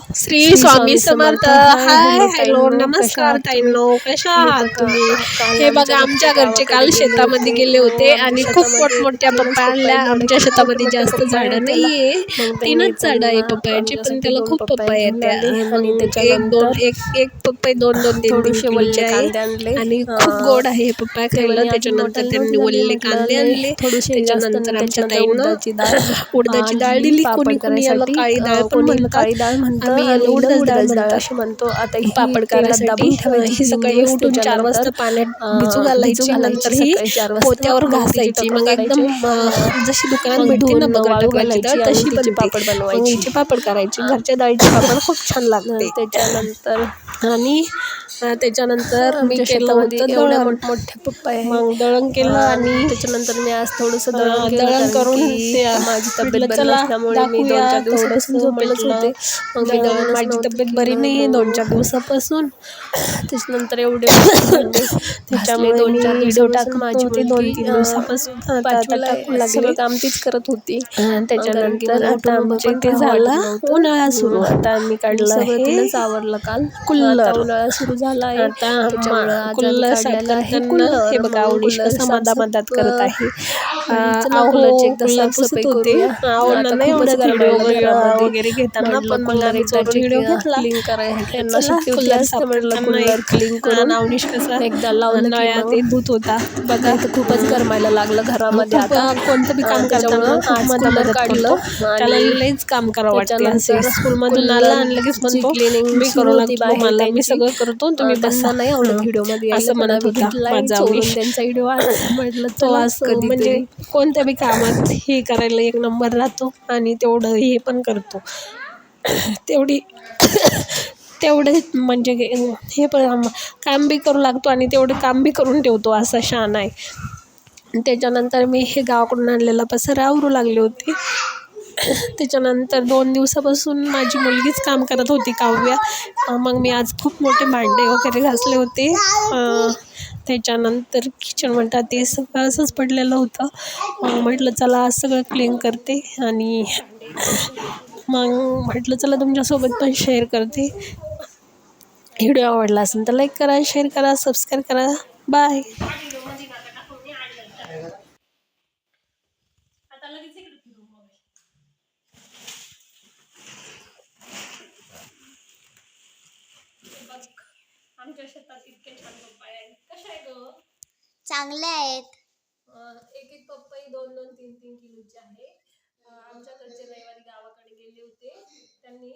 Shri Swami Samarth. Hi hello नमस्कार ताईंनो, कशा आहात तुम्ही? हे बघा आमच्या घरचे काल शेतामध्ये गेले होते आणि खूप मोठमोठ्या पप्पा आणल्या. आमच्या शेतामध्ये जास्त झाडं नाहीये, 3च झाडं आहे पपयाची, पण त्याला खूप पपया येते. मग एक पपई 2-2 3-3 किलोचे आहे आणि खूप गोड आहे हे पपया खायला. त्याच्यानंतर त्यांनी वल्ले कांदे आणले. त्याच्यानंतर आमच्या ताईंनं उडदाची डाळ दिली. कोणी याला काळी डाळ पण म्हणतात, आम्ही याला उडदाची डाळ अशी म्हणतो. आता ही पापड करायसाठी ही सकाळी उठून 4 वाजता पाण्यात भिजू घालायची, नंतर ही पोत्यावर घासायची. मग एकदम जशी दुकानात भेटते ना बघा टकऱ्याची डाळ तशी बनते. मग हिचे पापड करायची. घरच्या डाळीचे पापड खूप छान लागते. त्याच्यानंतर मी केलं होतं दळण. मोठे पप्पा आहे. मग दळण केलं आणि त्याच्यानंतर मी आज थोडंसं दळण करून माझी तब्येत बरी चला नसल्यामुळे मी दाखवूया 2-4 दिवसापासून झोपेलच होते. मग मी दळणच माझी नव्हतं तब्येत बरी केलं. नाही 2-4 दिवसापासून. त्याच्यानंतर एवढे भांडे घासले. त्याच्यामुळे मी 2-4 व्हिडिओ दिवसापासून टाकत माझी नव्हते मुलगी 2-3 दिवसापासून. आता 5वीला टाकू आहे. लागले. सगळं काम तीच करत होती. त्याच्यानंतर मला आता उठून उभं आमचे पण ते राहावं वाटत झालं नव्हतं. उन्हाळा सुरू. आता आम्ही काढलं सगळं आहे तिनंच आवरलं काल. आता कुल्लर. उन्हाळा सुरू झाला आहे. आता त्याच्यामुळं आज आम्ही कुल्लर साफ काढलेलं आहे करताना कुल्लर. हे बघा मग अवनीश कुल्लर कसा मदत करत आहे. चला अहो कुल्लरची एकदा कुल्लर पुसत साफसफाई होते. करूया. आवडलं आता नाही खूपच एवढं गरमायला व्हिडिओ घरामध्ये. वगैरे घेताना, म्हटलं पण मग कुल्लर आम्ही चोरून एकदाची व्हिडिओ घेतला. क्लीन करायला म्हटलं यांना चला सुट्टी होती कुल्लर असते. साफ म्हटलं करताना कुल्लर क्लीन करून अवनीश कसा एकदा लावलं की नळ्यात मग ते धुत होता बघा. नाही तर खूपच गरमायला लागलं घरामध्ये खूप आता. कोणतं बी काम करताना त्याच्यामुळं खूप आज कुल्लर मदत काढलं करतो. त्याला आणि लईच काम करावं वाटते. असे त्याच्यानंतर स्कूलमधून आला आणि लगेच कुल्लरची म्हणतो क्लिनिंग मी सुरू करू होती लागतो बाहेर तुम्हाला, मी त्यांची. सगळं करतो तुम्ही बसा. त्यांना नाही आवडत व्हिडिओमध्ये यायला, असं पण म्हणत आम्ही होता घेतलाय माझा चोरून अवनीश. त्यांचा व्हिडिओ. म्हटलं तो चला आज म्हणजे कधीतरी कोणत्या बी कामात हे करायला एक नंबर राहतो आणि तेवढं हे पण करतो. तेवढे म्हणजे हे पण काम बी करू लागतो आणि तेवढे काम बी करून ठेवतो, असा शहाणा आहे. त्याच्यानंतर मी हे गावाकडून आणलेला पसारा आवरू लागले होते. त्याच्यानंतर 2 दिवसापासून माझी मुलगीच काम करत होती, काव्या. मग मी आज खूप मोठे भांडे वगैरे घासले होते. त्याच्यानंतर किचन म्हणतात ते सगळं असंच पडलेलं होतं. म्हटलं चला आज सगळं क्लीन करते आणि मग म्हटलं चला तुमच्यासोबत पण शेअर करते. व्हिडिओ आवडला असेल तर लाईक करा, शेअर करा, सबस्क्राईब करा. बाय. आमच्या शेतात इतके छान पपया आहेत. कशा आहे ग? चांगले आहेत. एक एक पपई 2-2 3-3 किलोची आहे. आमच्या घरचे रविवारी गावाकडे गेले होते, त्यांनी